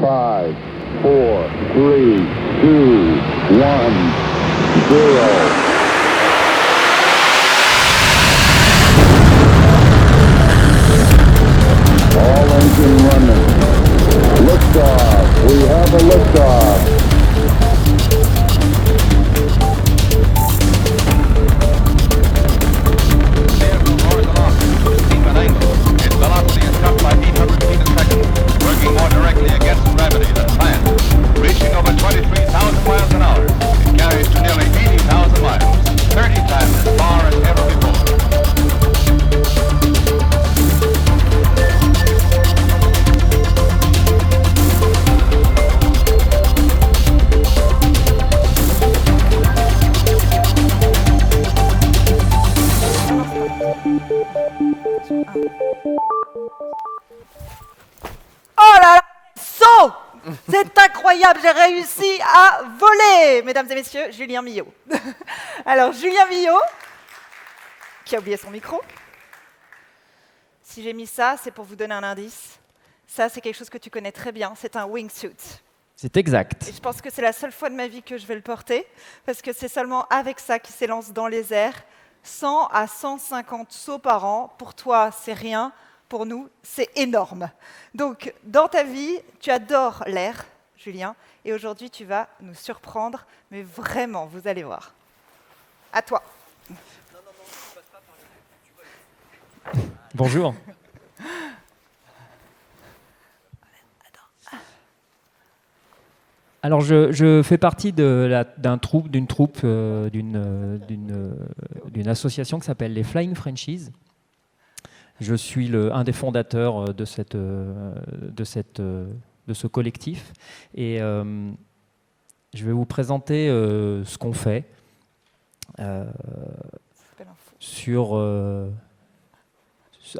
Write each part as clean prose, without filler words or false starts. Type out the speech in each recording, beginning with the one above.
5, 4, 3, 2, 1, 0. All engine running. Liftoff. We have a liftoff. Its velocity is cut by 800 feet a second, working more directly against gravity than science. Reaching over 23,000 miles an hour, it carries to nearly 80,000 miles, 30 times as far as ever before. Oh là là, saut! C'est incroyable, j'ai réussi à voler, mesdames et messieurs, Julien Millot. Alors, Julien Millot, qui a oublié son micro. Si j'ai mis ça, c'est pour vous donner un indice. Ça, c'est quelque chose que tu connais très bien, c'est un wingsuit. C'est exact. Et je pense que c'est la seule fois de ma vie que je vais le porter, parce que c'est seulement avec ça qu'il s'élance dans les airs, 100 à 150 sauts par an. Pour toi, c'est rien. Pour nous, c'est énorme. Donc, dans ta vie, tu adores l'air, Julien, et aujourd'hui, tu vas nous surprendre, mais vraiment, vous allez voir. À toi. Bonjour. Alors, je fais partie d'une troupe, d'une association qui s'appelle les Flying Frenchies. Je suis un des fondateurs de ce collectif. Et je vais vous présenter ce qu'on fait à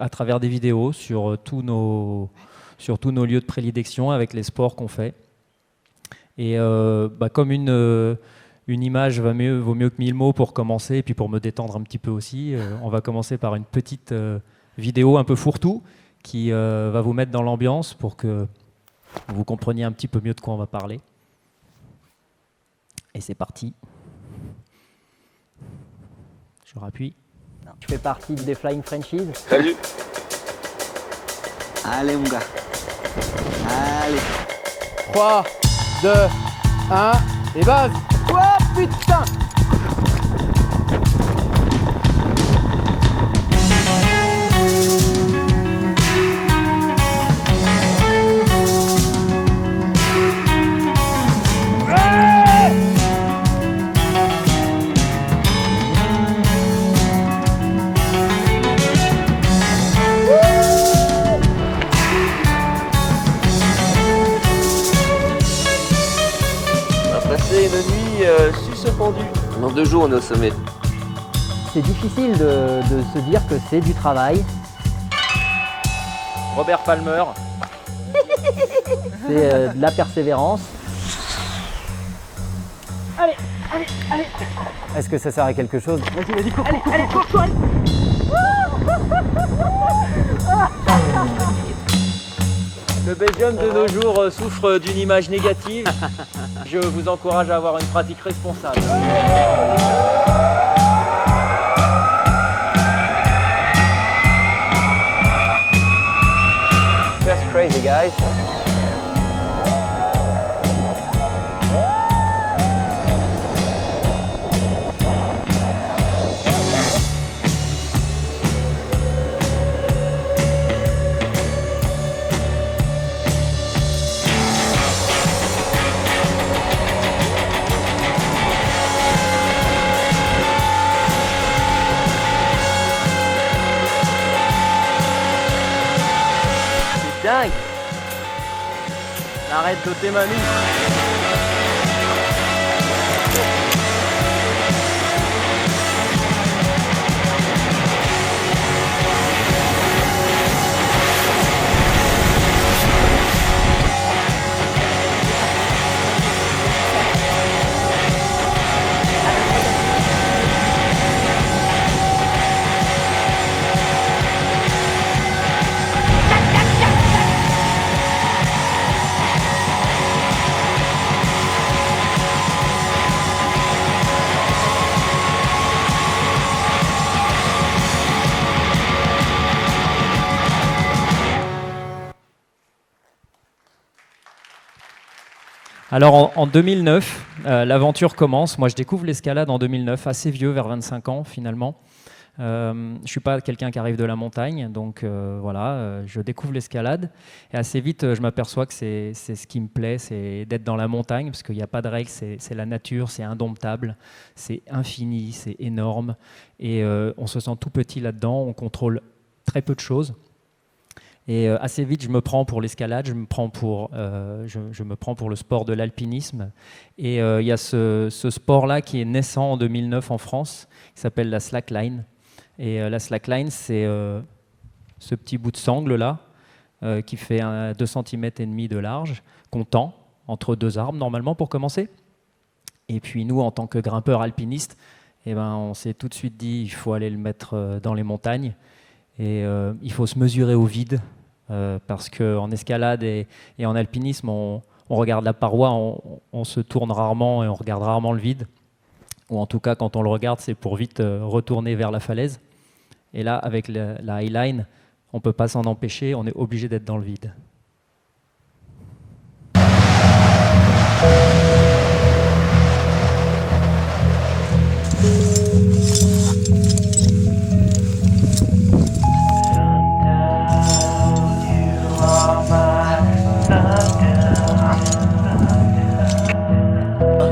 travers des vidéos sur tous nos lieux de prédilection avec les sports qu'on fait. Et comme une image vaut mieux que 1000 mots pour commencer, et puis pour me détendre un petit peu aussi, on va commencer par une petite vidéo un peu fourre-tout qui va vous mettre dans l'ambiance pour que vous compreniez un petit peu mieux de quoi on va parler. Et c'est parti. Je rappuie. Je fais partie des Flying Frenchies. Salut. Allez mon gars. Allez. 3, 2, 1, et base. Oh putain! Une nuit suspendue. En 2 jours, on est au sommet. C'est difficile de se dire que c'est du travail. Robert Palmer. C'est de la persévérance. Allez, allez, allez. Est-ce que ça sert à quelque chose? Vas-y, cours, allez, cours, allez. Le Belgium de nos jours souffre d'une image négative. Je vous encourage à avoir une pratique responsable. Just crazy, guys. Dingue! Arrête de tes mamies! Alors en 2009, l'aventure commence. Moi, je découvre l'escalade en 2009, assez vieux, vers 25 ans finalement. Je ne suis pas quelqu'un qui arrive de la montagne, donc je découvre l'escalade. Et assez vite, je m'aperçois que c'est ce qui me plaît, c'est d'être dans la montagne, parce qu'il n'y a pas de règles, c'est la nature, c'est indomptable, c'est infini, c'est énorme. Et on se sent tout petit là-dedans, on contrôle très peu de choses. Et assez vite, je me prends pour l'escalade, je me prends pour le sport de l'alpinisme. Et il y a ce sport-là qui est naissant en 2009 en France, qui s'appelle la slackline. Et la slackline, c'est ce petit bout de sangle-là, qui fait 2,5 cm de large, qu'on tend entre deux arbres, normalement, pour commencer. Et puis nous, en tant que grimpeurs alpinistes, on s'est tout de suite dit il faut aller le mettre dans les montagnes. Et il faut se mesurer au vide, parce qu'en escalade et en alpinisme, on regarde la paroi, on se tourne rarement et on regarde rarement le vide. Ou en tout cas, quand on le regarde, c'est pour vite retourner vers la falaise. Et là, avec la highline, on ne peut pas s'en empêcher, on est obligé d'être dans le vide.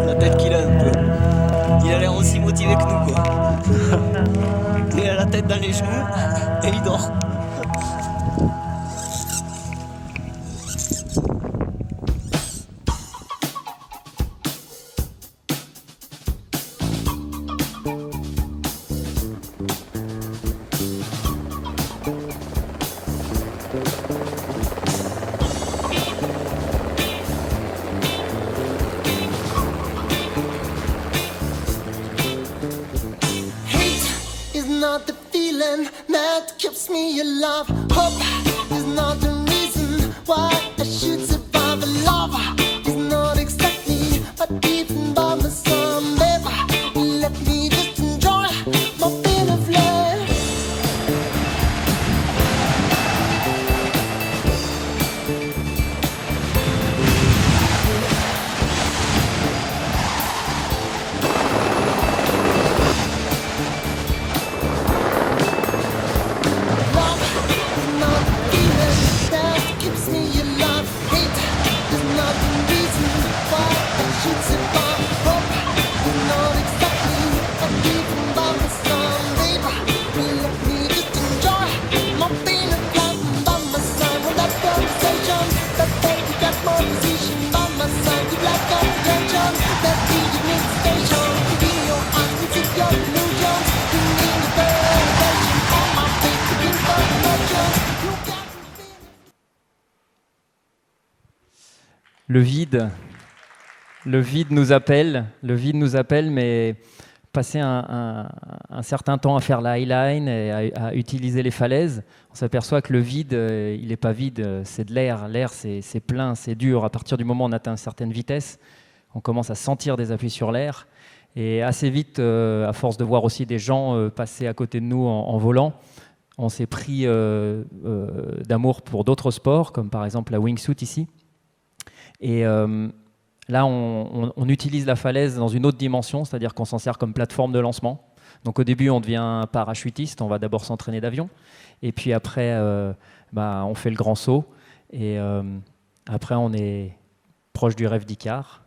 La tête qu'il a un peu. Il a l'air aussi motivé que nous, quoi. Il a la tête dans les genoux et il dort. Not the feeling that keeps me alive. Hope is not the reason why I should survive. Love is not exactly a given by my son, baby. Let me just enjoy my bit of life. Le vide nous appelle, mais passer un certain temps à faire la highline et à utiliser les falaises, on s'aperçoit que le vide, il n'est pas vide, c'est de l'air. L'air, c'est plein, c'est dur. À partir du moment où on atteint une certaine vitesse, on commence à sentir des appuis sur l'air. Et assez vite, à force de voir aussi des gens passer à côté de nous en volant, on s'est pris d'amour pour d'autres sports, comme par exemple la wingsuit ici. Et là, on utilise la falaise dans une autre dimension, c'est-à-dire qu'on s'en sert comme plateforme de lancement. Donc au début, on devient parachutiste, on va d'abord s'entraîner d'avion, et puis après, on fait le grand saut, et après, on est proche du rêve d'Icare.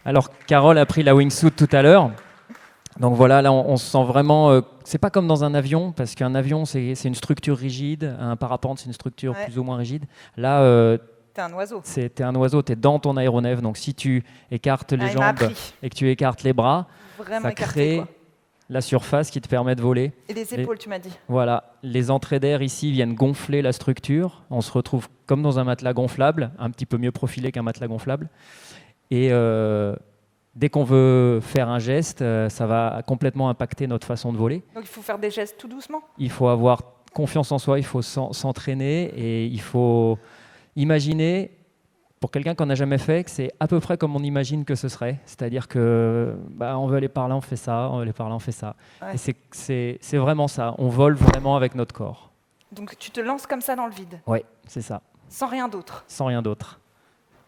Alors, Carole a pris la wingsuit tout à l'heure. Donc voilà, là, on se sent vraiment... c'est pas comme dans un avion, parce qu'un avion, c'est une structure rigide. Un parapente, c'est une structure plus ou moins rigide. Là, t'es un oiseau. T'es un oiseau, t'es dans ton aéronef. Donc si tu écartes les jambes et que tu écartes les bras, vraiment ça crée la surface qui te permet de voler. Et les épaules, tu m'as dit. Voilà, les entrées d'air ici viennent gonfler la structure. On se retrouve comme dans un matelas gonflable, un petit peu mieux profilé qu'un matelas gonflable. Et dès qu'on veut faire un geste, ça va complètement impacter notre façon de voler. Donc il faut faire des gestes tout doucement. Il faut avoir confiance en soi, il faut s'entraîner et il faut imaginer, pour quelqu'un qu'on n'a jamais fait, que c'est à peu près comme on imagine que ce serait. C'est-à-dire que on veut aller par là, on fait ça, on veut aller par là, on fait ça. Ouais. Et c'est vraiment ça, on vole vraiment avec notre corps. Donc tu te lances comme ça dans le vide. Oui, c'est ça. Sans rien d'autre. Sans rien d'autre.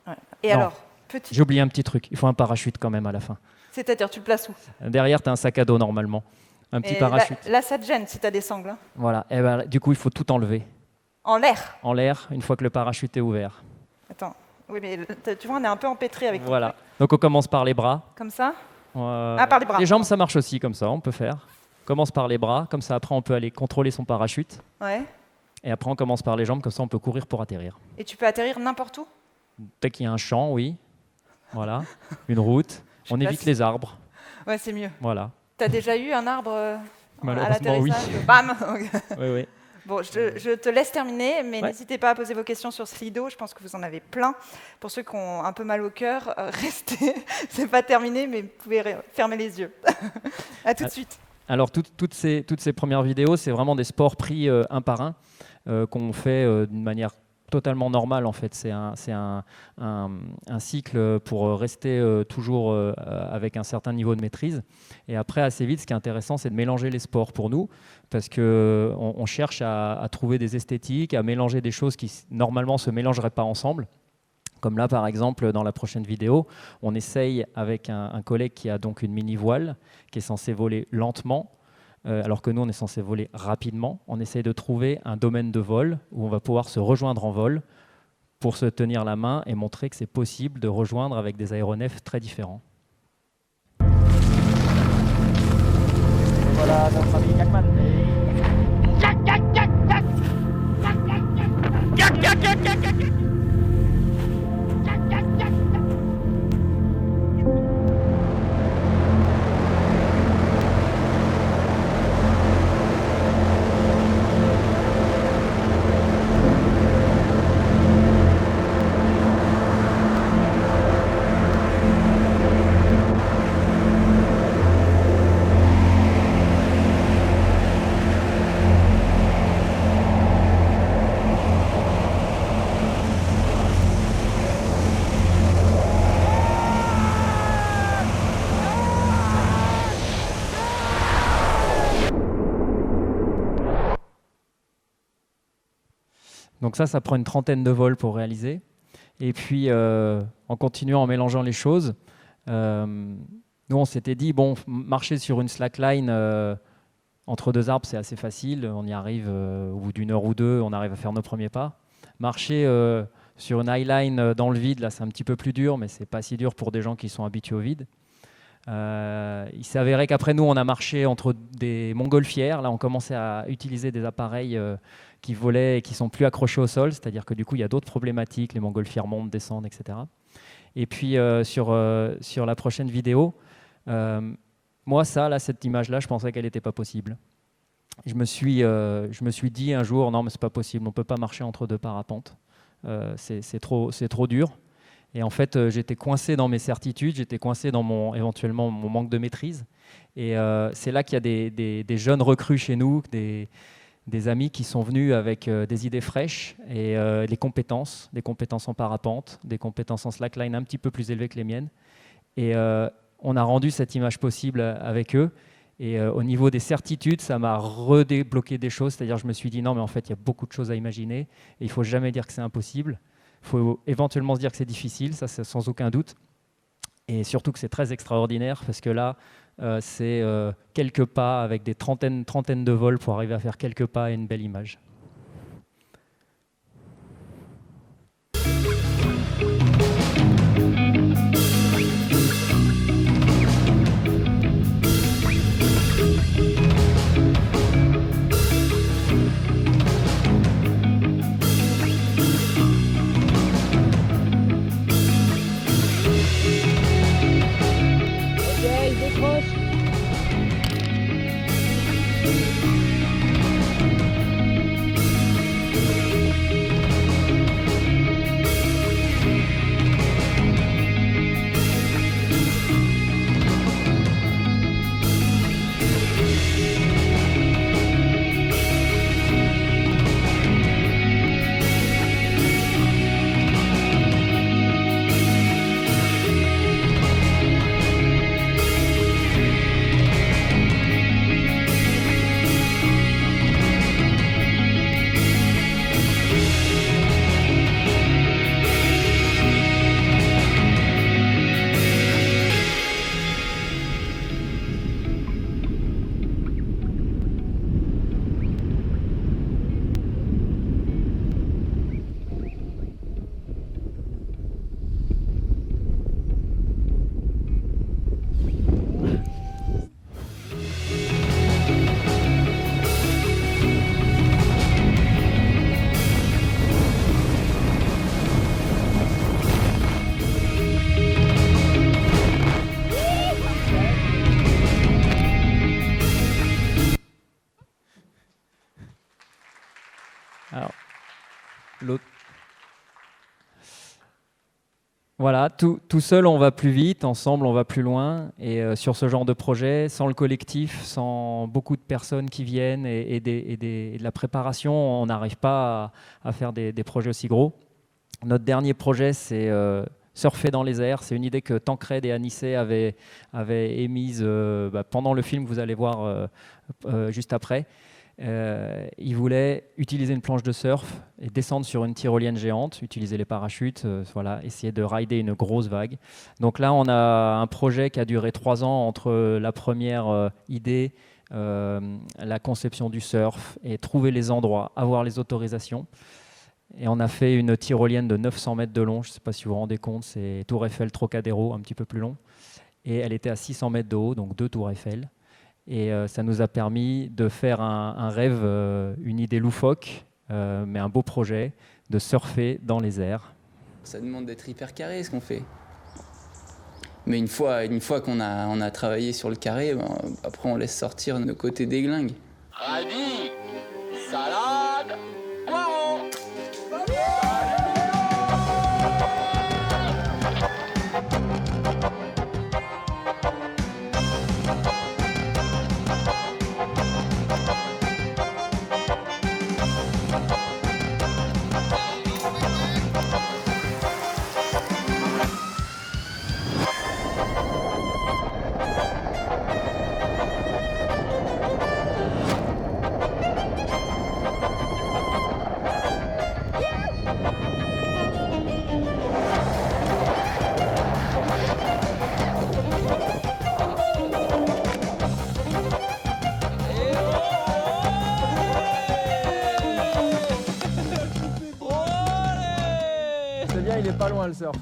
Ouais. Et non. Alors J'ai oublié un petit truc, il faut un parachute quand même à la fin. C'est-à-dire, tu le places où? Derrière, tu as un sac à dos normalement. Un petit parachute. Là, ça te gêne si tu as des sangles. Hein. Voilà, et du coup, il faut tout enlever. En l'air? En l'air, une fois que le parachute est ouvert. Attends, oui, mais tu vois, on est un peu empêtré avec Voilà, donc on commence par les bras. Comme ça? Par les bras. Les jambes, ça marche aussi comme ça, on peut faire. On commence par les bras, comme ça après on peut aller contrôler son parachute. Ouais. Et après on commence par les jambes, comme ça on peut courir pour atterrir. Et tu peux atterrir n'importe où? Dès qu'il y a un champ, oui. Voilà, une route. On évite les arbres. Ouais, c'est mieux. Voilà. T'as déjà eu un arbre à l'atterrissage? Oui. Bam. Oui, oui. Bon, je te laisse terminer, mais n'hésitez pas à poser vos questions sur Slido. Je pense que vous en avez plein. Pour ceux qui ont un peu mal au cœur, restez. C'est pas terminé, mais vous pouvez fermer les yeux. À tout de suite. Alors, toutes ces premières vidéos, c'est vraiment des sports pris un par un qu'on fait d'une manière totalement normale en fait. C'est un cycle pour rester toujours avec un certain niveau de maîtrise. Et après, assez vite, ce qui est intéressant, c'est de mélanger les sports pour nous, parce qu'on cherche à trouver des esthétiques, à mélanger des choses qui normalement ne se mélangeraient pas ensemble. Comme là, par exemple, dans la prochaine vidéo, on essaye avec un collègue qui a donc une mini-voile, qui est censé voler lentement, alors que nous, on est censé voler rapidement. On essaye de trouver un domaine de vol où on va pouvoir se rejoindre en vol pour se tenir la main et montrer que c'est possible de rejoindre avec des aéronefs très différents. Voilà notre ami Jackman. Donc ça prend une trentaine de vols pour réaliser. Et puis, en continuant, en mélangeant les choses, nous, on s'était dit, bon, marcher sur une slackline entre deux arbres, c'est assez facile. On y arrive au bout d'une heure ou deux, on arrive à faire nos premiers pas. Marcher sur une highline dans le vide, là, c'est un petit peu plus dur, mais c'est pas si dur pour des gens qui sont habitués au vide. Il s'est avéré qu'après nous, on a marché entre des montgolfières. Là, on commençait à utiliser des appareils qui volaient et qui sont plus accrochés au sol, c'est-à-dire que du coup, il y a d'autres problématiques. Les montgolfières montent, descendent, etc. Et puis, sur la prochaine vidéo, moi, cette image-là, je pensais qu'elle n'était pas possible. Je me suis dit un jour, non, mais c'est pas possible, on peut pas marcher entre deux parapentes. C'est trop dur. Et en fait, j'étais coincé dans mes certitudes, j'étais coincé dans éventuellement mon manque de maîtrise. Et c'est là qu'il y a des jeunes recrues chez nous, des amis qui sont venus avec des idées fraîches et des compétences en parapente, des compétences en slackline un petit peu plus élevées que les miennes. Et on a rendu cette image possible avec eux. Et au niveau des certitudes, ça m'a redébloqué des choses. C'est-à-dire, je me suis dit, non, mais en fait, il y a beaucoup de choses à imaginer. Et il ne faut jamais dire que c'est impossible. Il faut éventuellement se dire que c'est difficile, ça c'est sans aucun doute. Et surtout que c'est très extraordinaire, parce que là, c'est quelques pas avec des trentaines de vols pour arriver à faire quelques pas et une belle image. Voilà, tout seul on va plus vite, ensemble on va plus loin. Et sur ce genre de projet, sans le collectif, sans beaucoup de personnes qui viennent et de la préparation, on n'arrive pas à faire des projets aussi gros. Notre dernier projet, c'est surfer dans les airs. C'est une idée que Tancred et Anissé avaient émise pendant le film que vous allez voir juste après. Ils voulaient utiliser une planche de surf et descendre sur une tyrolienne géante, utiliser les parachutes, essayer de rider une grosse vague. Donc là, on a un projet qui a duré 3 ans entre la première idée, la conception du surf et trouver les endroits, avoir les autorisations. Et on a fait une tyrolienne de 900 mètres de long, je ne sais pas si vous vous rendez compte, c'est Tour Eiffel Trocadéro, un petit peu plus long. Et elle était à 600 mètres de haut, donc 2 Tours Eiffel. Et ça nous a permis de faire un rêve, une idée loufoque, mais un beau projet, de surfer dans les airs. Ça demande d'être hyper carré ce qu'on fait. Mais une fois qu'on a travaillé sur le carré, après on laisse sortir nos côtés déglingues. Radis, salade, poireaux. Il est pas loin le surf.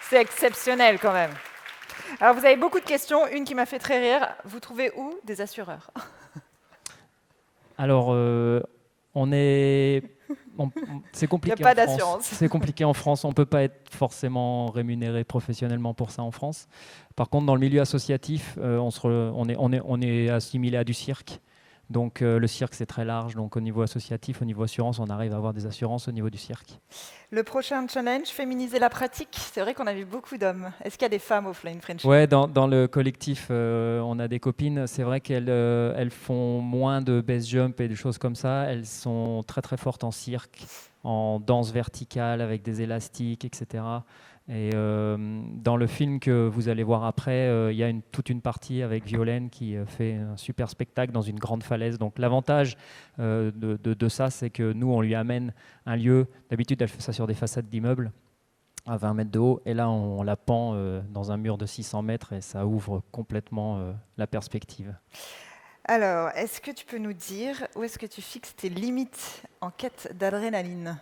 C'est exceptionnel quand même. Alors vous avez beaucoup de questions, une qui m'a fait très rire. Vous trouvez où des assureurs? Alors, c'est compliqué. Il n'y a pas en France. d'assurance. C'est compliqué en France. On ne peut pas être forcément rémunéré professionnellement pour ça en France. Par contre, dans le milieu associatif, on est assimilé à du cirque. Donc le cirque, c'est très large. Donc au niveau associatif, au niveau assurance, on arrive à avoir des assurances au niveau du cirque. Le prochain challenge, féminiser la pratique. C'est vrai qu'on a vu beaucoup d'hommes. Est-ce qu'il y a des femmes au Flying Frenchie? Ouais, dans le collectif, on a des copines. C'est vrai qu'elles font moins de base jump et des choses comme ça. Elles sont très très fortes en cirque, en danse verticale avec des élastiques, etc. Et dans le film que vous allez voir après, il y a toute une partie avec Violaine qui fait un super spectacle dans une grande falaise. Donc l'avantage de ça, c'est que nous, on lui amène un lieu. D'habitude, elle fait ça sur des façades d'immeubles à 20 mètres de haut. Et là, on la pend dans un mur de 600 mètres et ça ouvre complètement la perspective. Alors, est-ce que tu peux nous dire où est-ce que tu fixes tes limites en quête d'adrénaline?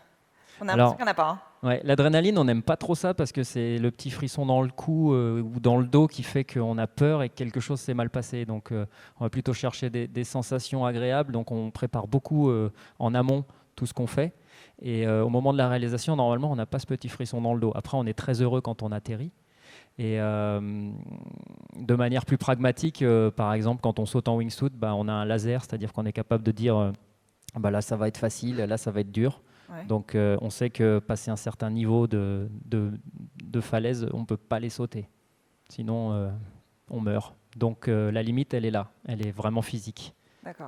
On a l'impression qu'il n'y en a pas. Ouais, l'adrénaline, on n'aime pas trop ça parce que c'est le petit frisson dans le cou ou dans le dos qui fait qu'on a peur et que quelque chose s'est mal passé. Donc, on va plutôt chercher des sensations agréables. Donc, on prépare beaucoup en amont tout ce qu'on fait. Et au moment de la réalisation, normalement, on n'a pas ce petit frisson dans le dos. Après, on est très heureux quand on atterrit. Et de manière plus pragmatique, par exemple, quand on saute en wingsuit, on a un laser, c'est-à-dire qu'on est capable de dire là, ça va être facile, là, ça va être dur. Ouais. Donc on sait que passer un certain niveau de falaise, on ne peut pas les sauter. Sinon, on meurt. Donc la limite, elle est là. Elle est vraiment physique.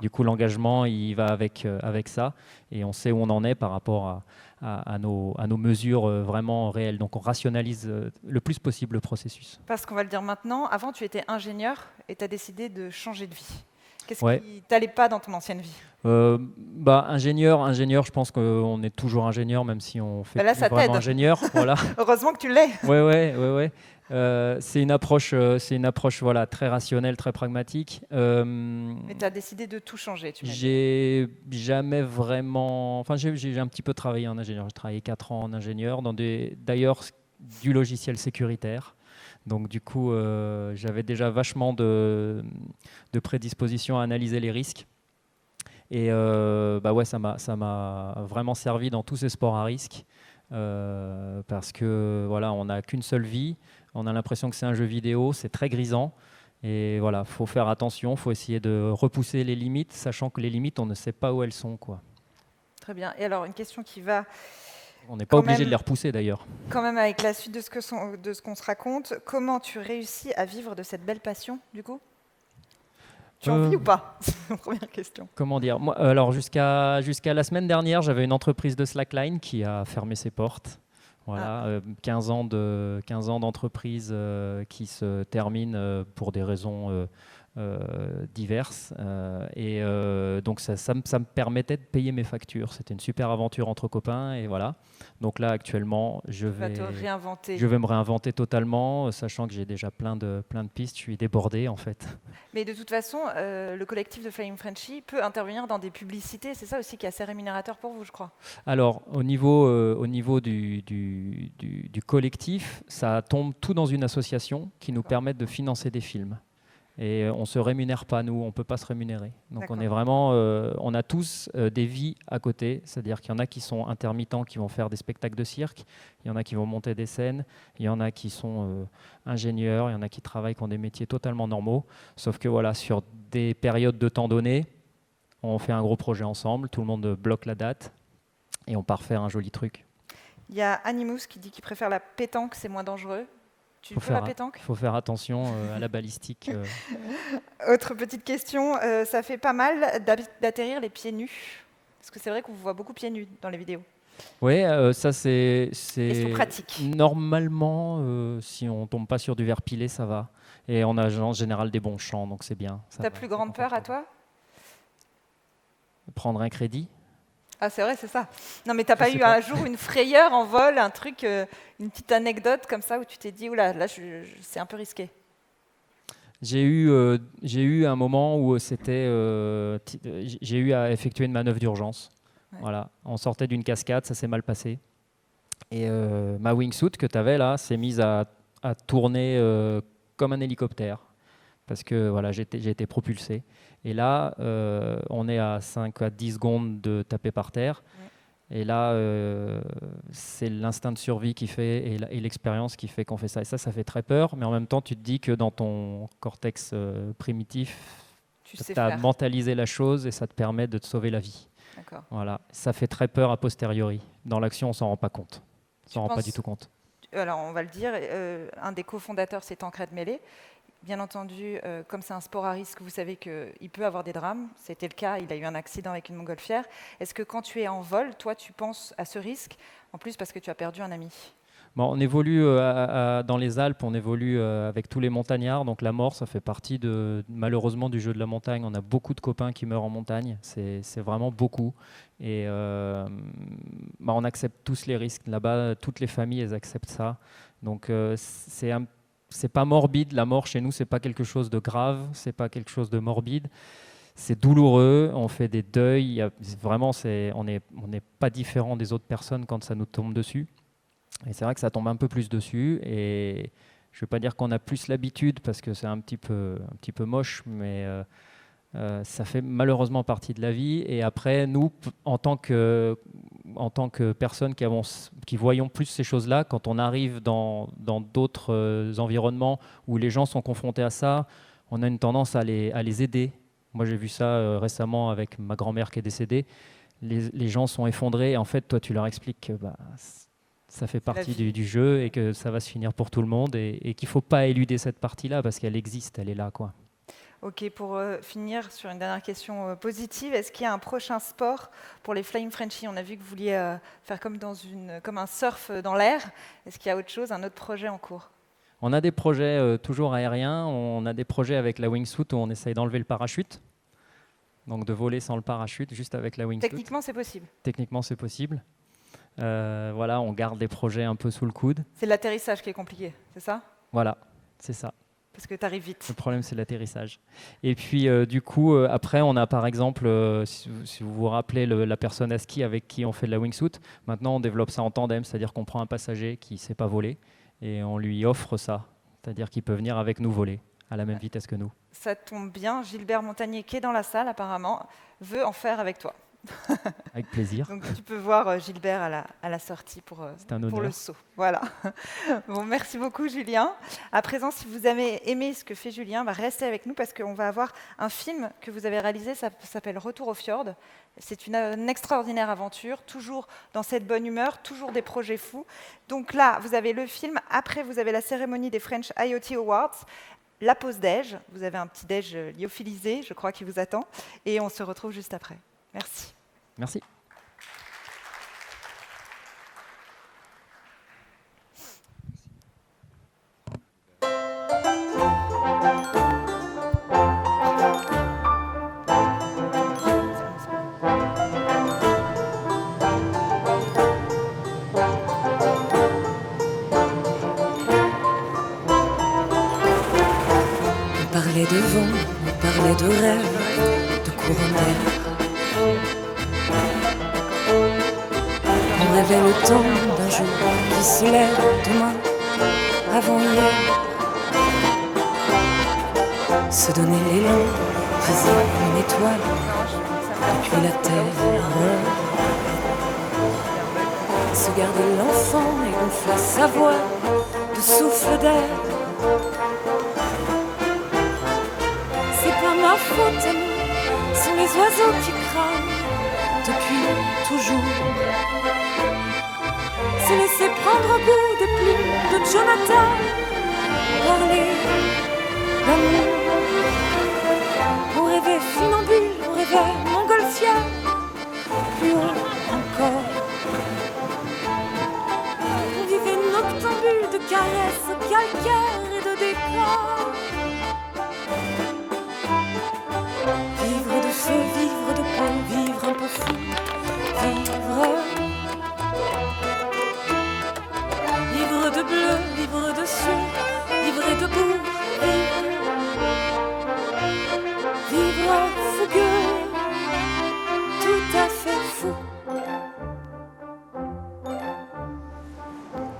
Du coup, l'engagement, il va avec ça. Et on sait où on en est par rapport à nos mesures vraiment réelles. Donc on rationalise le plus possible le processus. Parce qu'on va le dire maintenant, avant, tu étais ingénieur et tu as décidé de changer de vie. Qu'est-ce Ouais. qui t'allait pas dans ton ancienne vie? Ingénieur, je pense qu'on est toujours ingénieur, même si on fait Là, plus ça vraiment t'aide. ingénieur. Voilà. Heureusement que tu l'es. Ouais. C'est une approche, voilà, très rationnelle, très pragmatique. Mais tu as décidé de tout changer, tu m'as dit. J'ai jamais vraiment. Enfin, j'ai un petit peu travaillé en ingénieur. J'ai travaillé 4 ans en ingénieur, d'ailleurs, du logiciel sécuritaire. Donc, du coup, j'avais déjà vachement de prédisposition à analyser les risques. Et ça m'a vraiment servi dans tous ces sports à risque. Parce que voilà, on n'a qu'une seule vie. On a l'impression que c'est un jeu vidéo, c'est très grisant. Et voilà, faut faire attention, faut essayer de repousser les limites, sachant que les limites, on ne sait pas où elles sont, quoi. Très bien. Et alors, une question qui va On n'est pas obligé de les repousser, d'ailleurs. quand même avec la suite de ce qu'on se raconte. Comment tu réussis à vivre de cette belle passion, du coup? Tu en vis ou pas? C'est ma première question. Comment dire? Moi, alors, jusqu'à la semaine dernière, j'avais une entreprise de slackline qui a fermé ses portes. Voilà, 15 ans d'entreprise qui se terminent pour des raisons diverses. Donc ça me permettait de payer mes factures. C'était une super aventure entre copains. Et voilà. Donc là, actuellement, je vais me réinventer totalement, sachant que j'ai déjà plein de pistes. Je suis débordé, en fait. Mais de toute façon, le collectif de Flying Frenchy peut intervenir dans des publicités. C'est ça aussi qui est assez rémunérateur pour vous, je crois. Alors, au niveau du collectif, ça tombe tout dans une association qui nous permet de financer des films. Et on ne se rémunère pas, nous, on ne peut pas se rémunérer. Donc on est vraiment, on a tous des vies à côté, c'est-à-dire qu'il y en a qui sont intermittents, qui vont faire des spectacles de cirque, il y en a qui vont monter des scènes, il y en a qui sont ingénieurs, il y en a qui travaillent, qui ont des métiers totalement normaux, sauf que voilà, sur des périodes de temps données, on fait un gros projet ensemble, tout le monde bloque la date et on part faire un joli truc. Il y a Animus qui dit qu'il préfère la pétanque, c'est moins dangereux. Tu fais la pétanque? Il faut faire attention à la balistique. Autre petite question, ça fait pas mal d'atterrir les pieds nus. Parce que c'est vrai qu'on vous voit beaucoup pieds nus dans les vidéos. Oui, ça c'est pratique. Normalement, si on tombe pas sur du verre pilé, ça va. Et on a en général des bons champs, donc c'est bien. Ta plus grande peur à toi? Prendre un crédit. Ah, c'est vrai, c'est ça. Non, mais t'as pas eu un jour une frayeur en vol, un truc, une petite anecdote comme ça où tu t'es dit, oula, là, c'est un peu risqué? J'ai eu un moment où j'ai eu à effectuer une manœuvre d'urgence. Ouais. Voilà. On sortait d'une cascade, ça s'est mal passé. Et ma wingsuit que tu avais là s'est mise à tourner comme un hélicoptère. Parce que voilà, j'ai été propulsé. Et là, on est à 5 à 10 secondes de taper par terre. Ouais. Et là, c'est l'instinct de survie qui fait et l'expérience qui fait qu'on fait ça. Et ça fait très peur. Mais en même temps, tu te dis que dans ton cortex primitif, tu as mentalisé la chose et ça te permet de te sauver la vie. Voilà. Ça fait très peur a posteriori. Dans l'action, on ne s'en rend pas compte. On ne s'en rend pas du tout compte. Alors, on va le dire, un des cofondateurs, c'est Tancred Meslay. Bien entendu, comme c'est un sport à risque, vous savez qu'il peut avoir des drames. C'était le cas, il a eu un accident avec une montgolfière. Est-ce que quand tu es en vol, toi, tu penses à ce risque, en plus parce que tu as perdu un ami? Bon, on évolue dans les Alpes, on évolue avec tous les montagnards, donc la mort, ça fait partie malheureusement du jeu de la montagne. On a beaucoup de copains qui meurent en montagne, c'est vraiment beaucoup. Et on accepte tous les risques. Là-bas, toutes les familles, elles acceptent ça. Donc c'est pas morbide, la mort chez nous, c'est pas quelque chose de grave, c'est pas quelque chose de morbide. C'est douloureux, on fait des deuils. Vraiment, on n'est pas différent des autres personnes quand ça nous tombe dessus. Et c'est vrai que ça tombe un peu plus dessus. Et je ne veux pas dire qu'on a plus l'habitude parce que c'est un petit peu moche, mais ça fait malheureusement partie de la vie. Et après, nous, en tant que personnes qui voyons plus ces choses-là, quand on arrive dans d'autres environnements où les gens sont confrontés à ça, on a une tendance à les aider. Moi, j'ai vu ça récemment avec ma grand-mère qui est décédée. Les gens sont effondrés. Et en fait, toi, tu leur expliques que ça fait partie du jeu et que ça va se finir pour tout le monde et qu'il ne faut pas éluder cette partie-là parce qu'elle existe, elle est là, quoi. Ok, pour finir sur une dernière question positive, est-ce qu'il y a un prochain sport pour les Flying Frenchy? On a vu que vous vouliez faire comme un surf dans l'air. Est-ce qu'il y a autre chose, un autre projet en cours? On a des projets toujours aériens. On a des projets avec la wingsuit où on essaye d'enlever le parachute. Donc de voler sans le parachute, juste avec la wingsuit. Techniquement, c'est possible. Techniquement, c'est possible. Voilà, on garde des projets un peu sous le coude. C'est l'atterrissage qui est compliqué, c'est ça? Voilà, c'est ça. Parce que tu arrives vite. Le problème, c'est l'atterrissage. Et puis, du coup, après, on a par exemple, si vous vous rappelez, la personne à ski avec qui on fait de la wingsuit, maintenant, on développe ça en tandem, c'est-à-dire qu'on prend un passager qui ne sait pas voler et on lui offre ça, c'est-à-dire qu'il peut venir avec nous voler à la même vitesse que nous. Ça tombe bien, Gilbert Montagnier, qui est dans la salle apparemment, veut en faire avec toi. Avec plaisir. Donc tu peux voir Gilbert à la sortie pour le saut. Voilà. Bon, merci beaucoup Julien. À présent, si vous avez aimé ce que fait Julien, restez avec nous parce qu'on va avoir un film que vous avez réalisé, ça s'appelle Retour au fjord. C'est une extraordinaire aventure, toujours dans cette bonne humeur, toujours des projets fous. Donc là, vous avez le film, après vous avez la cérémonie des French IoT Awards, la pause déj, vous avez un petit déj lyophilisé, je crois, qui vous attend, et on se retrouve juste après. Merci. Merci. On parlait de vent, on parlait de rêve, de courant d'air. On rêvait le temps d'un jour qui se lève demain, avant hier. Se donner l'élan, viser une étoile, puis la terre. Se garder l'enfant et gonfler sa voix de souffle d'air. C'est pas ma faute à nous, sont les oiseaux qui crament depuis toujours. Se laisser prendre goût des plumes de Jonathan, parler d'amour. On rêvait funambule, on rêvait montgolfière, plus haut encore. On vivait noctambule de caresses calcaires et de décors. Vivre de feu, vivre de peau, vivre un peu fou, vivre de bleu, vivre dessus, vivre debout, vivre fougueux, tout à fait fou.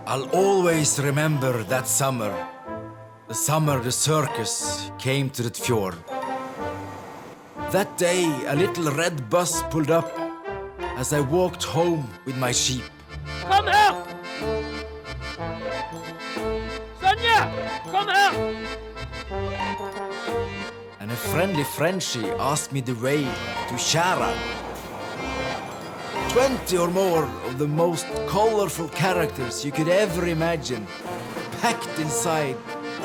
I'll always remember that summer. The summer the circus came to the fjord. That day, a little red bus pulled up as I walked home with my sheep. Kom her! Sonja, kom her! And a friendly Frenchie asked me the way to Shara. 20 or more of the most colorful characters you could ever imagine, packed inside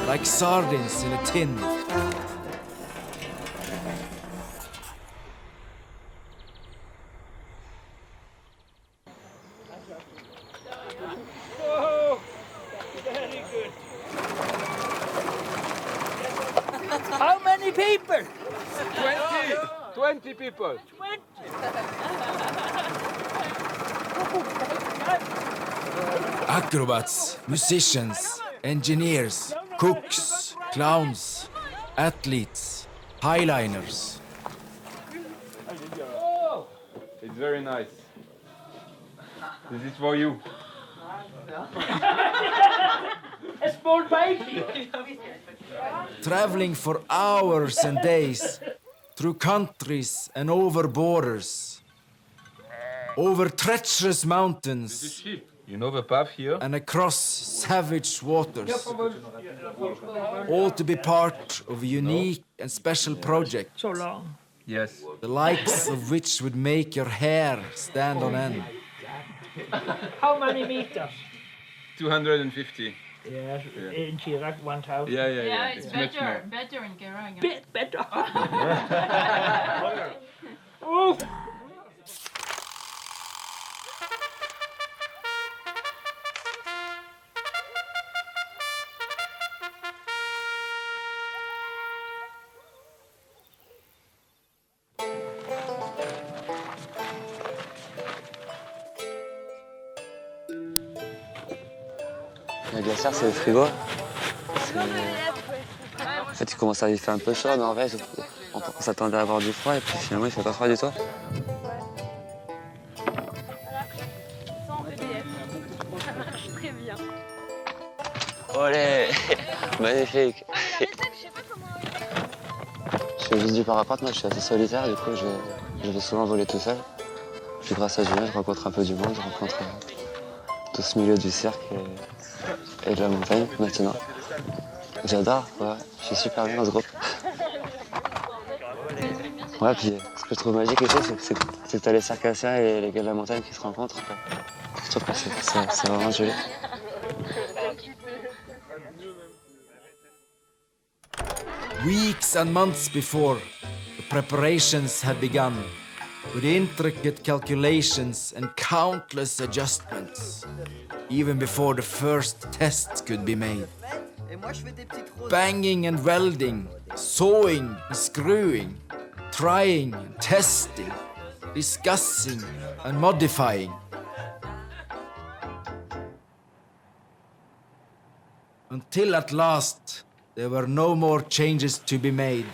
like sardines in a tin. Oh, very good. How many people? 20 people. 20. Acrobats, musicians, engineers, cooks, clowns, athletes, highliners. It's very nice. This is for you. A small baby. Traveling for hours and days through countries and over borders, over treacherous mountains. You know the path here? And across savage waters. All to be part of a unique and special project. So long. Yes. The likes of which would make your hair stand on end. How many meters? 250. Yes, in Chirac 1000. Yeah. It's much more. better in Geiranger. Bit better. Oof. La glacière, c'est le frigo. En fait, il commence à y faire un peu chaud en Norvège. On s'attendait à avoir du froid et puis finalement, il fait pas froid du tout. Sans EDF. Ça marche très bien. Olé. Magnifique. Je fais juste du parapente, moi je suis assez solitaire, du coup je vais souvent voler tout seul. Puis grâce à Julien, je rencontre un peu du monde, je rencontre tout ce milieu du cirque et de la montagne maintenant. J'adore, ouais, je suis super bien dans ce groupe. Ouais, puis ce que je trouve magique ici, c'est que t'as les circassiens et les gars de la montagne qui se rencontrent. Je trouve que c'est vraiment joli. Weeks and months before, the preparations had begun, with intricate calculations and countless adjustments, even before the first tests could be made. Banging and welding, sawing and screwing, trying and testing, discussing and modifying. Until at last, there were no more changes to be made.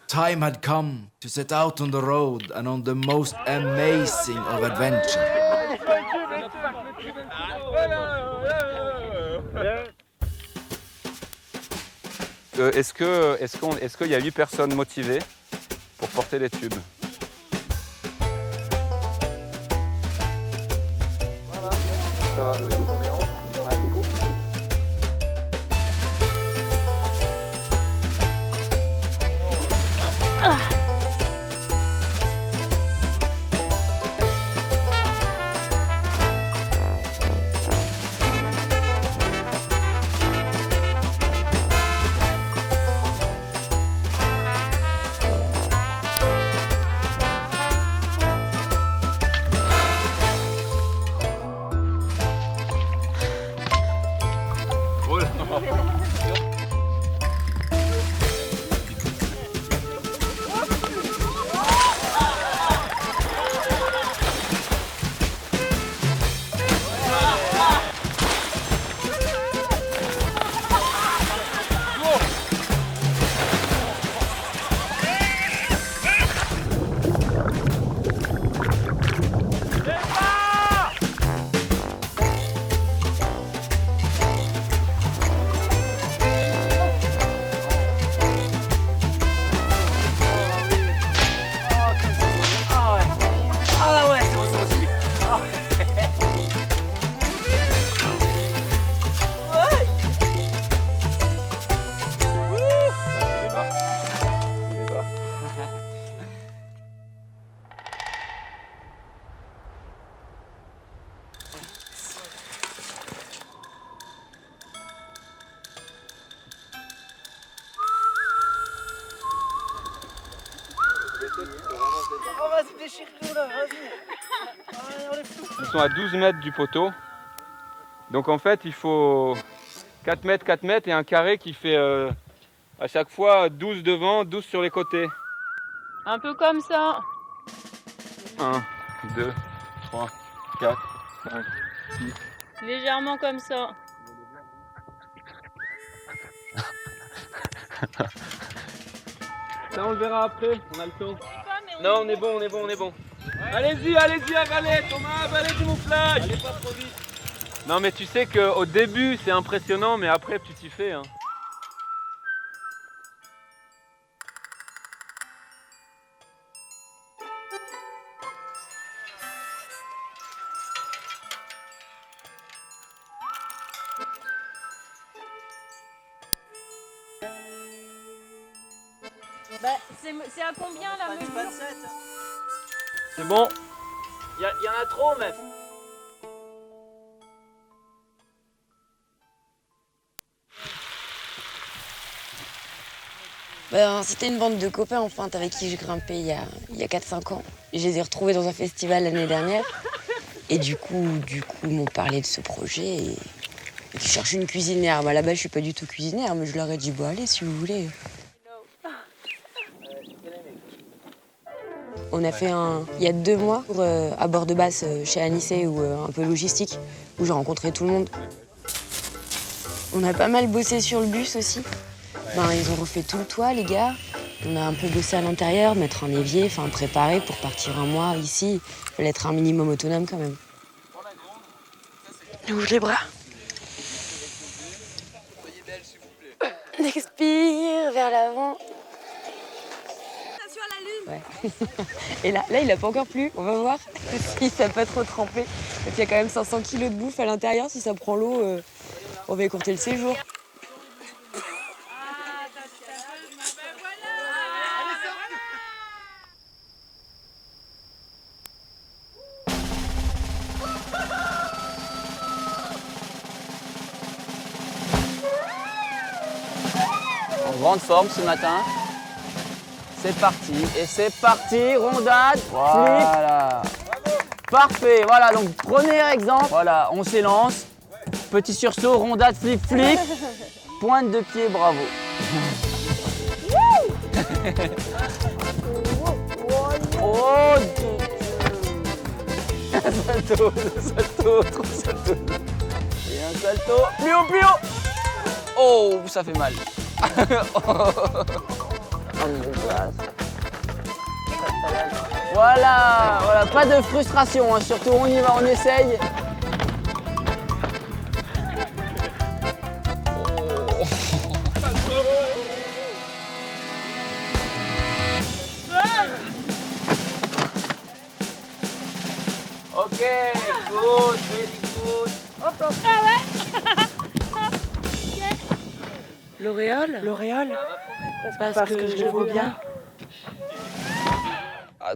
Time had come to set out on the road and on the most amazing of adventures. Est-ce qu'il y a 8 personnes motivées pour porter les tubes? Ils sont à 12 mètres du poteau. Donc en fait, il faut 4 mètres, 4 mètres et un carré qui fait à chaque fois 12 devant, 12 sur les côtés. Un peu comme ça. 1, 2, 3, 4, 5, 6. Légèrement comme ça. Ça on le verra après, on a le temps. Non, on est bon, on est bon, on est bon. Allez-y, allez-y, avalez, Thomas, avalez du mouflage. Allez pas trop vite. Non mais tu sais qu'au début c'est impressionnant, mais après tu t'y fais. Hein. Bah, c'est à combien la mesure? 27. C'est bon. Il y en a trop même. Ben, c'était une bande de copains enfin avec qui je grimpais il y a 4-5 ans. Je les ai retrouvés dans un festival l'année dernière. Et du coup ils m'ont parlé de ce projet et ils cherchaient une cuisinière. Bah, là-bas, je suis pas du tout cuisinière, mais je leur ai dit, bon, allez, si vous voulez. On a fait il y a 2 mois à bord de basse chez Anissé, ou un peu logistique, où j'ai rencontré tout le monde. On a pas mal bossé sur le bus aussi. Ils ont refait tout le toit, les gars. On a un peu bossé à l'intérieur, mettre un évier, enfin préparer pour partir un mois ici. Il fallait être un minimum autonome quand même. Ouvre les bras. Expire vers l'avant. Ouais. Et là, il a pas encore plu. On va voir si ça n'a pas trop trempé. Il y a quand même 500 kilos de bouffe à l'intérieur. Si ça prend l'eau, on va écourter le séjour. En grande forme ce matin. C'est parti, et c'est parti, rondade, voilà. Flip. Parfait, voilà, donc premier exemple, voilà, on s'élance, petit sursaut, rondade, flip, flip, pointe de pied, bravo. Oh, un salto, trop salto. Et un salto, plus haut, plus haut. Oh, ça fait mal. Voilà, pas de frustration, hein, surtout on y va, on essaye. Ok, good, very good. L'auréole? L'auréole? Parce que je le vaux bien.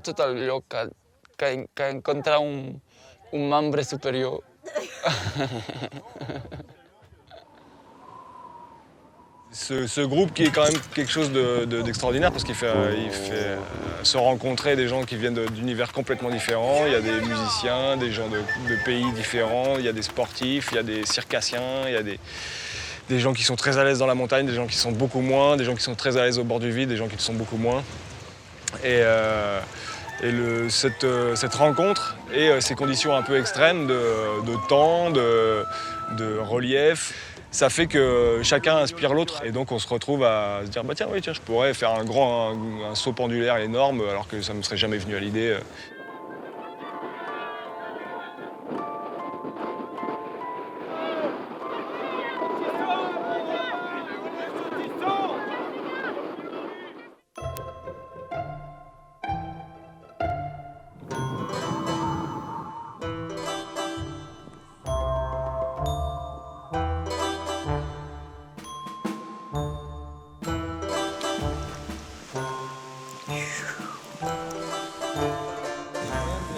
Total loca, que encontrar un membre supérieur. Ce groupe qui est quand même quelque chose d'extraordinaire parce qu'il fait se rencontrer des gens qui viennent d'univers complètement différents. Il y a des musiciens, des gens de pays différents, il y a des sportifs, il y a des circassiens, il y a des gens qui sont très à l'aise dans la montagne, des gens qui sont beaucoup moins, des gens qui sont très à l'aise au bord du vide, des gens qui le sont beaucoup moins. Et cette rencontre et ces conditions un peu extrêmes de temps, de relief, ça fait que chacun inspire l'autre. Et donc on se retrouve à se dire, bah tiens, je pourrais faire un saut pendulaire énorme alors que ça ne me serait jamais venu à l'idée.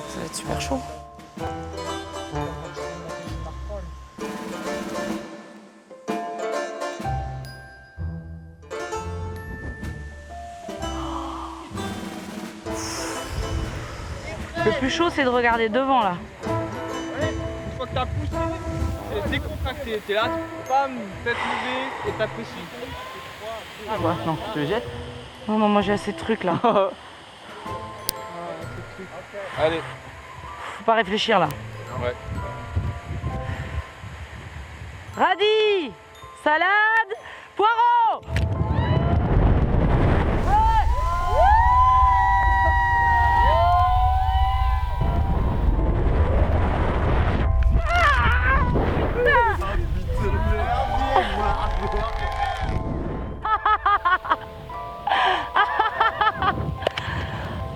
Ça va être super chaud. Le plus chaud, c'est de regarder devant, là. Une fois que t'as poussé, c'est décontracté. T'es là, bam, tête levée et t'apprécies. Ah bah non, tu le jettes? Non, moi j'ai assez de trucs, là. Allez. Faut pas réfléchir, là. Ouais. Radis, salade, poireaux.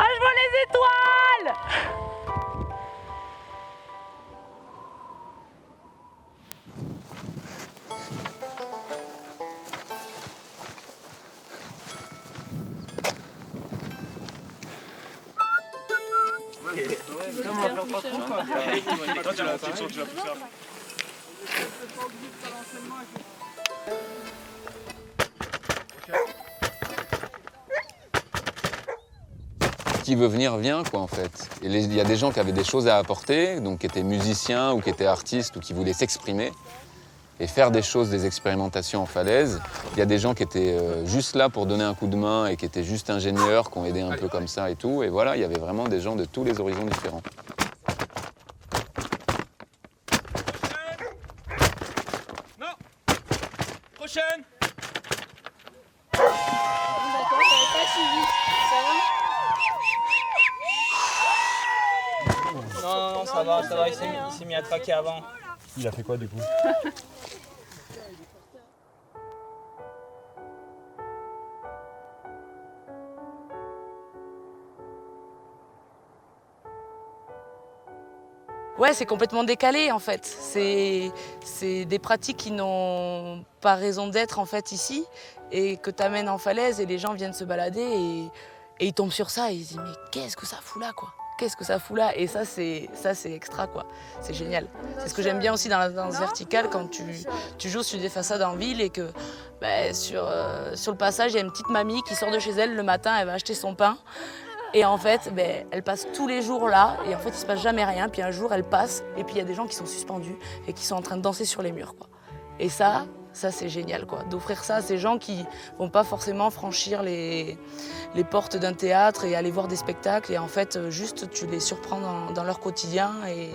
Ah, je vois les étoiles! Qui veut venir, vient, quoi, en fait. Et il y a des gens qui avaient des choses à apporter, donc qui étaient musiciens ou qui étaient artistes ou qui voulaient s'exprimer. et faire des choses, des expérimentations en falaise. Il y a des gens qui étaient juste là pour donner un coup de main et qui étaient juste ingénieurs, qui ont aidé un peu comme ça et tout. Et voilà, il y avait vraiment des gens de tous les horizons différents. Prochaine. D'accord, j'avais pas suivi. Ça va? Non, ça va, il s'est mis à traquer avant. Il a fait quoi du coup? Ouais, c'est complètement décalé en fait. C'est des pratiques qui n'ont pas raison d'être en fait ici et que tu amènes en falaise et les gens viennent se balader et ils tombent sur ça et ils se disent mais qu'est-ce que ça fout là quoi? Qu'est-ce que ça fout là? Et ça c'est extra quoi. C'est génial. C'est ce que j'aime bien aussi dans la danse verticale quand tu joues sur des façades en ville et que sur le passage il y a une petite mamie qui sort de chez elle le matin, elle va acheter son pain. Et en fait, elle passe tous les jours là, et en fait, il se passe jamais rien. Puis un jour, elle passe, et puis il y a des gens qui sont suspendus et qui sont en train de danser sur les murs, quoi. Et ça c'est génial, quoi. D'offrir ça à ces gens qui vont pas forcément franchir les portes d'un théâtre et aller voir des spectacles. Et en fait, juste, tu les surprends dans leur quotidien. Et...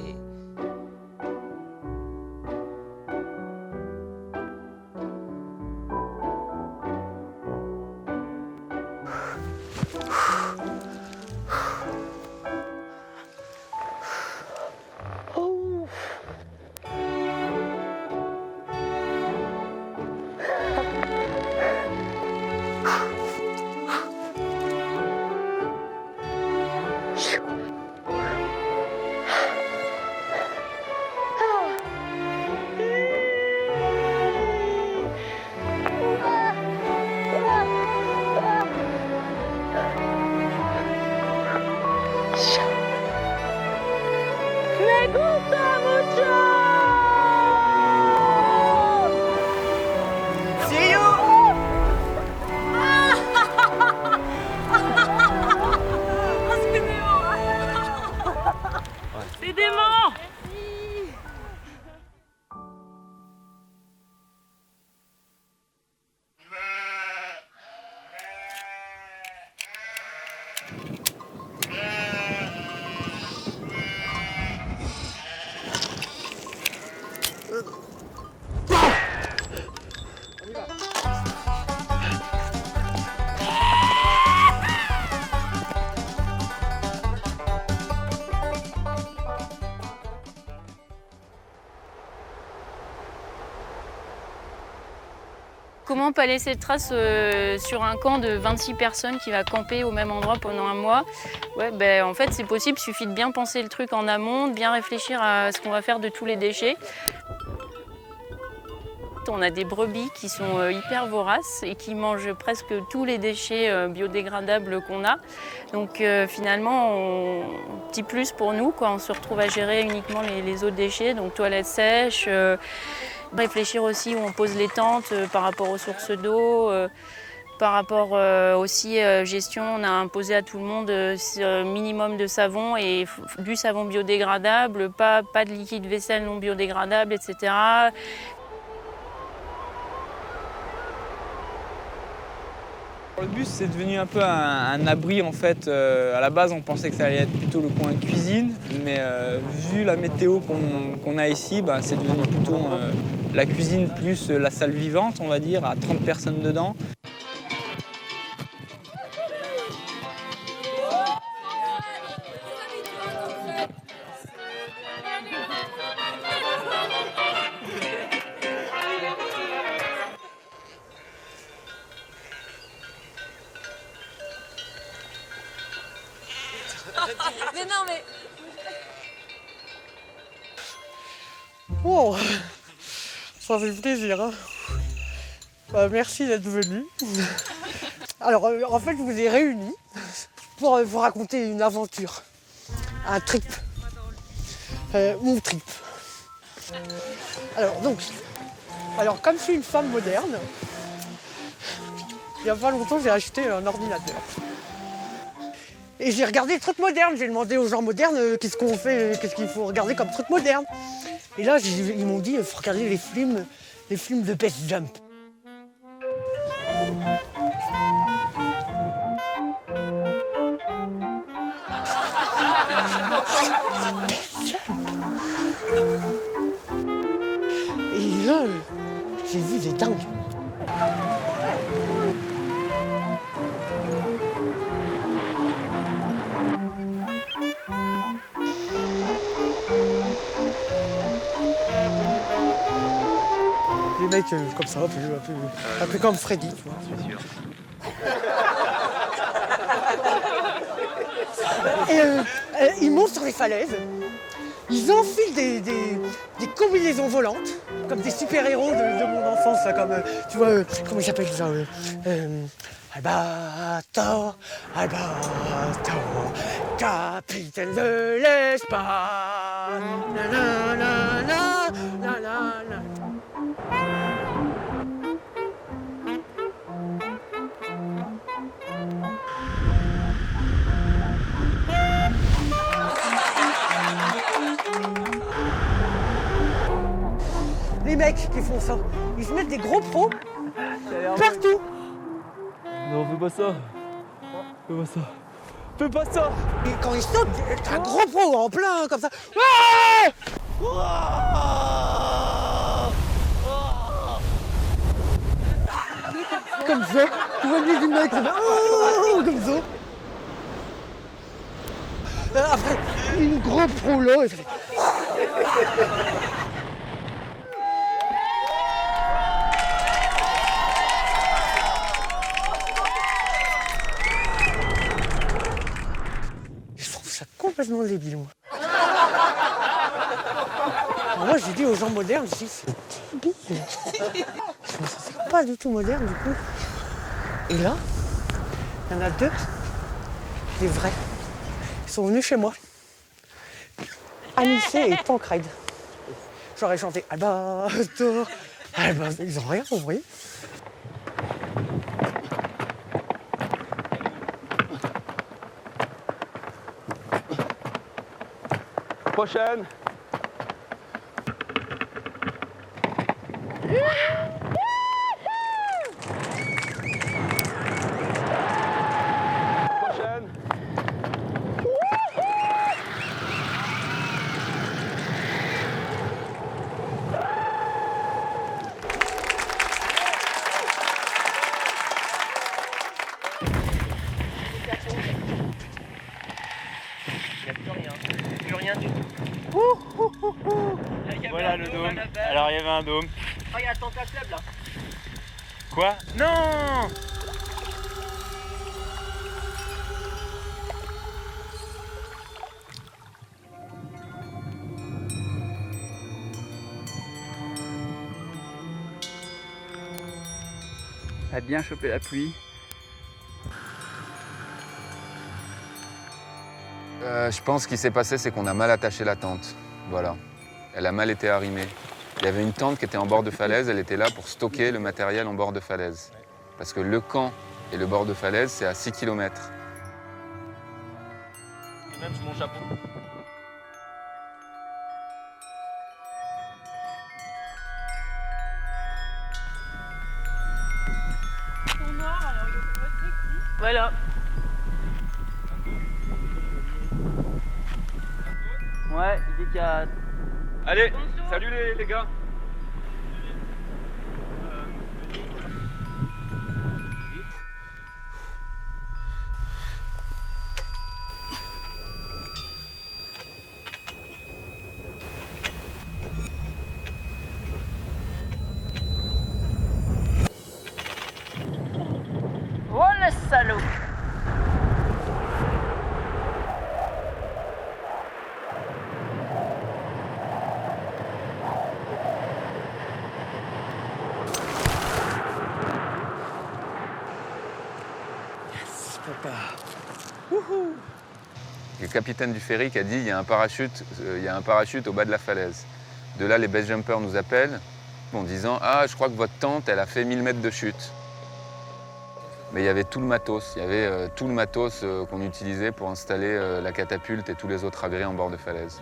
Comment pas laisser de traces sur un camp de 26 personnes qui va camper au même endroit pendant un mois? Ouais, en fait, c'est possible, il suffit de bien penser le truc en amont, de bien réfléchir à ce qu'on va faire de tous les déchets. On a des brebis qui sont hyper voraces et qui mangent presque tous les déchets biodégradables qu'on a. Donc finalement, petit plus pour nous, quoi. On se retrouve à gérer uniquement les autres déchets, donc toilettes sèches, réfléchir aussi où on pose les tentes par rapport aux sources d'eau, par rapport aussi gestion, on a imposé à tout le monde un minimum de savon et du savon biodégradable, pas de liquide vaisselle non biodégradable, etc. Le bus, c'est devenu un peu un abri en fait. À la base, on pensait que ça allait être plutôt le coin cuisine, mais vu la météo qu'on a ici, c'est devenu plutôt la cuisine plus la salle vivante, on va dire, à 30 personnes dedans. Mais non, mais... Oh, ça fait plaisir. Hein. Merci d'être venu. Alors, en fait, je vous ai réunis pour vous raconter une aventure, un trip, mon trip. Alors, comme je suis une femme moderne, il n'y a pas longtemps, j'ai acheté un ordinateur. Et j'ai regardé le truc moderne, j'ai demandé aux gens modernes qu'est-ce qu'on fait, qu'est-ce qu'il faut regarder comme truc moderne. Et là, ils m'ont dit, il faut regarder les films les films de base jump. Et là, j'ai vu des dingues. Des mecs comme ça, un peu comme Freddy, tu vois. Je suis sûr. Et ils montent sur les falaises, ils enfilent des combinaisons volantes, comme des super-héros de mon enfance, là, comme, tu vois, comment ils s'appellent ça Albator, Albator, capitaine de l'espace. Nanana, nanana. Les mecs qui font ça, ils se mettent des gros pros partout. Non, fais pas ça. Fais pas ça. Fais pas ça. Et quand ils sautent, t'as un gros pro en plein comme ça. Ouais, comme ça, tu vois les mecs comme ça. Après, une grosse pro là, et ça fait... Je trouve ça complètement débile, moi. Alors moi, j'ai dit aux gens modernes, je dis, c'est débile. C'est pas du tout moderne, du coup. Et là, il y en a deux, des vrais. Ils sont venus chez moi. Anissé et Tancred. J'aurais chanté Albator, Albator. Ils ont rien compris. Prochaine. Prochaine. Plus rien du tout. Voilà le dôme. Alors il y avait un dôme. Oh, il y a un tentacle là. Quoi? Non! A bien chopé la pluie. Je pense ce qui s'est passé, c'est qu'on a mal attaché la tente. Voilà. Elle a mal été arrimée. Il y avait une tente qui était en bord de falaise, elle était là pour stocker le matériel en bord de falaise. Parce que le camp et le bord de falaise, c'est à 6 km. Et même sur mon chapeau. Voilà. Ouais, il dit qu'il y a... Allez, salut les gars. Oh le salaud! Le capitaine du ferry qui a dit il y a un parachute au bas de la falaise. De là, les base jumpers nous appellent en disant ah, je crois que votre tente, elle a fait 1000 mètres de chute. Mais il y avait tout le matos, qu'on utilisait pour installer la catapulte et tous les autres agrès en bord de falaise.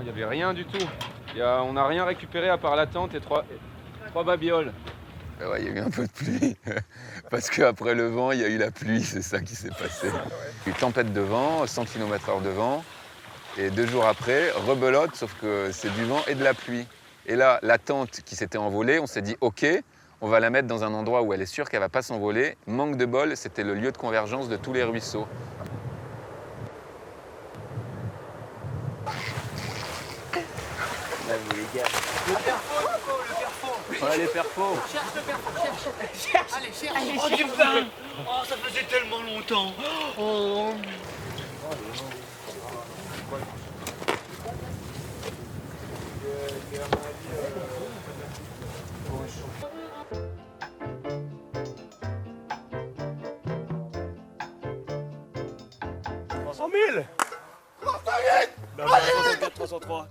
il n'y avait rien du tout. On n'a rien récupéré à part la tente et trois babioles. Ouais, il y a eu un peu de pluie, parce qu'après le vent, il y a eu la pluie, c'est ça qui s'est passé. Il y a eu tempête de vent, 100 km/h de vent, et 2 jours après, rebelote, sauf que c'est du vent et de la pluie. Et là, la tente qui s'était envolée, on s'est dit « Ok, on va la mettre dans un endroit où elle est sûre qu'elle ne va pas s'envoler ». Manque de bol, c'était le lieu de convergence de tous les ruisseaux. Les gars. Le perfo. Ouais, les perfos. Cherche le perfo, cherche. Allez, cherche. Oh, du pain. Oh, ça faisait tellement longtemps. Oh. Ben, 304, 303.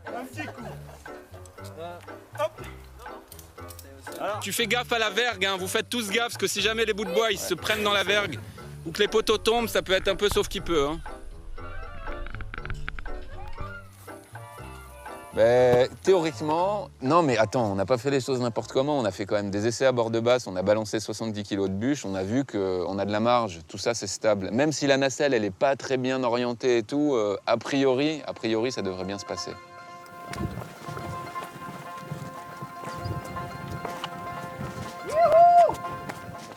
Un petit coup. Tu fais gaffe à la vergue, hein. Vous faites tous gaffe, parce que si jamais les bouts de bois ils se prennent dans la vergue, ou que les poteaux tombent, ça peut être un peu sauf qui peut. Hein. Ben, théoriquement, non mais attends, on n'a pas fait les choses n'importe comment, on a fait quand même des essais à bord de basse, on a balancé 70 kg de bûche, on a vu qu'on a de la marge, tout ça c'est stable. Même si la nacelle elle n'est pas très bien orientée et tout, a priori ça devrait bien se passer.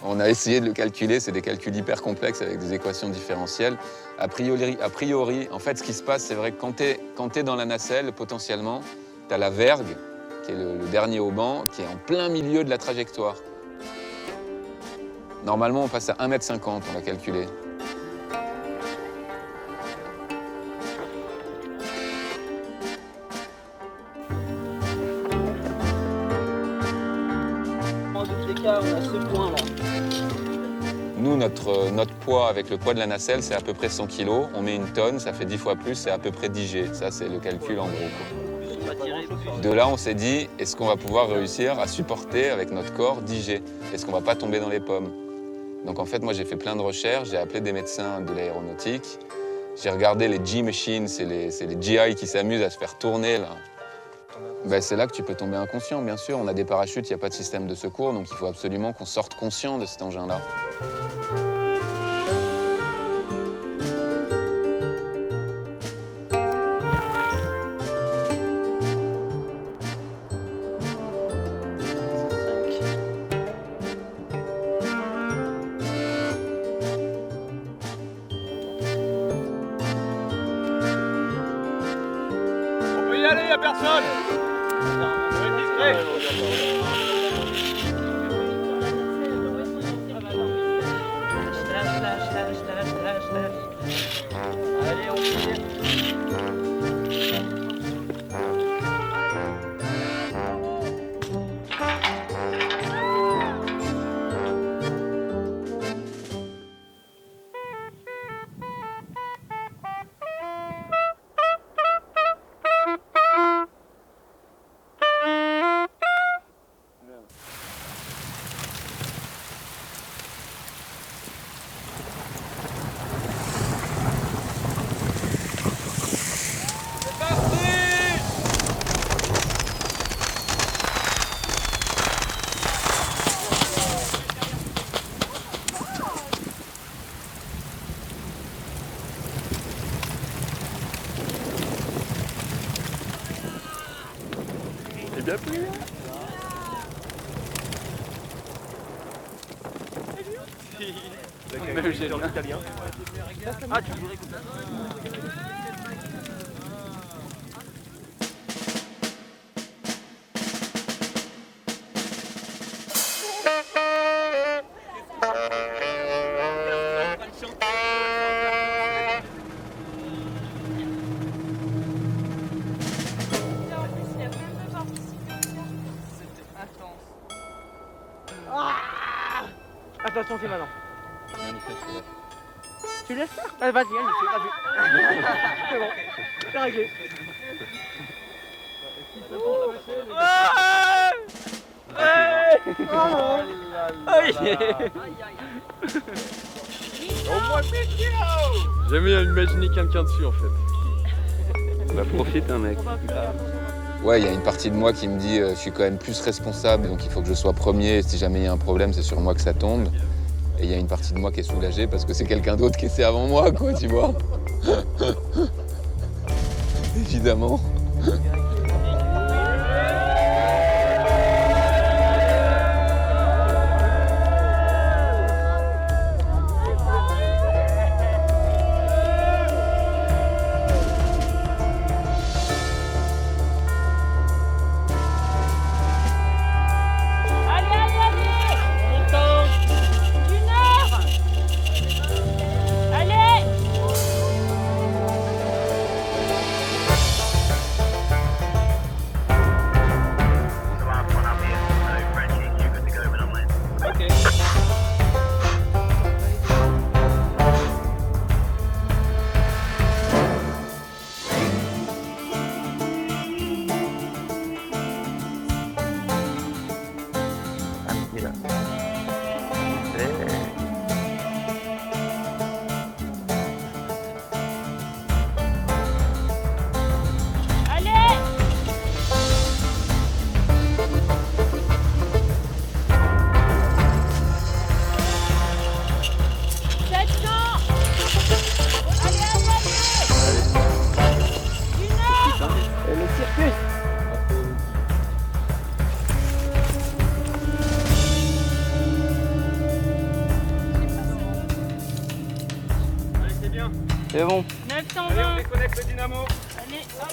On a essayé de le calculer, c'est des calculs hyper complexes avec des équations différentielles. A priori, en fait, ce qui se passe, c'est vrai que quand t'es dans la nacelle, potentiellement, t'as la vergue, qui est le dernier auban, qui est en plein milieu de la trajectoire. Normalement, on passe à 1,50 m, on l'a calculé. En tous les cas, on a ce point là. Nous, notre poids avec le poids de la nacelle, c'est à peu près 100 kg. On met une tonne, ça fait 10 fois plus, c'est à peu près 10 G. Ça, c'est le calcul en gros. De là, on s'est dit, est-ce qu'on va pouvoir réussir à supporter avec notre corps 10 G? Est-ce qu'on va pas tomber dans les pommes? Donc en fait, moi, j'ai fait plein de recherches, j'ai appelé des médecins de l'aéronautique. J'ai regardé les G-machines, c'est les GI qui s'amusent à se faire tourner, là. Ben, c'est là que tu peux tomber inconscient, bien sûr. On a des parachutes, il n'y a pas de système de secours, donc il faut absolument qu'on sorte conscient de cet engin-là. On peut y aller, y a personne. On est discret. Allez, on tire. C'est bien plu. Italien. Ah, tu voudrais Attention, c'est maintenant. Tu laisses faire? Vas-y, vas-y. C'est bon, c'est réglé. J'aime bien imaginer quelqu'un dessus en fait. Bah profite, hein, mec. Ouais, il y a une partie de moi qui me dit je suis quand même plus responsable, donc il faut que je sois premier. Si jamais il y a un problème, c'est sur moi que ça tombe. Et il y a une partie de moi qui est soulagée parce que c'est quelqu'un d'autre qui essaie avant moi, quoi, tu vois. Évidemment. C'est bon. 920. Allez, on déconnecte le dynamo. Allez, hop.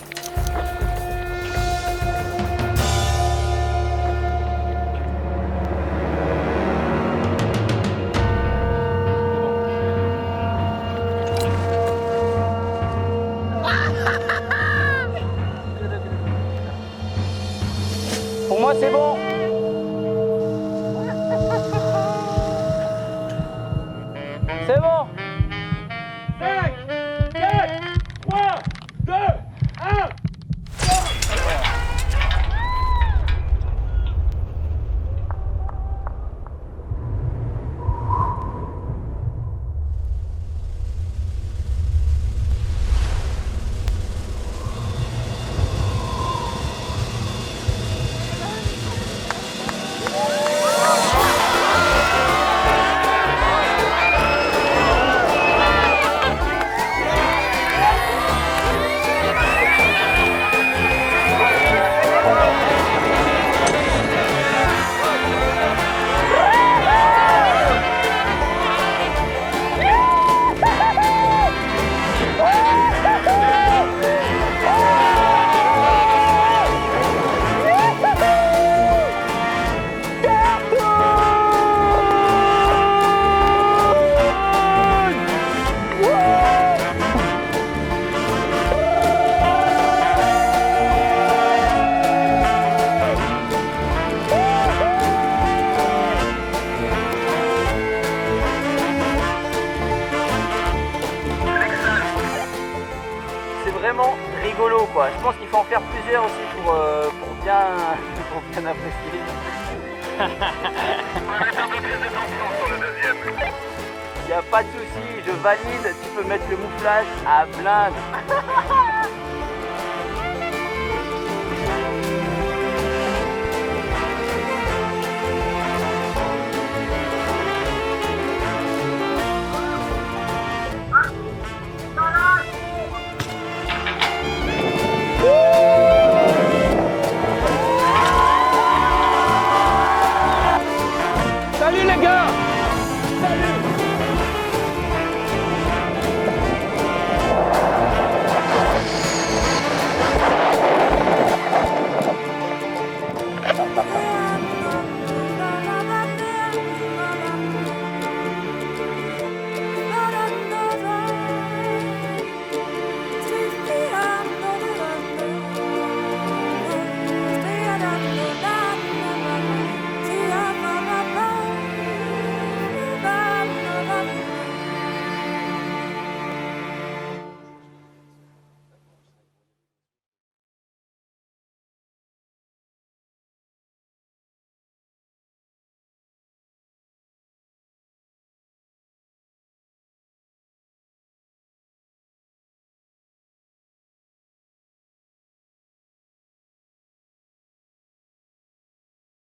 Pour moi, c'est bon. C'est bon. 5, 4, 3, 2, 1. Rigolo quoi. Je pense qu'il faut en faire plusieurs aussi pour bien apprécier. Il n'y a pas de souci, je valide, tu peux mettre le mouflage à blinde.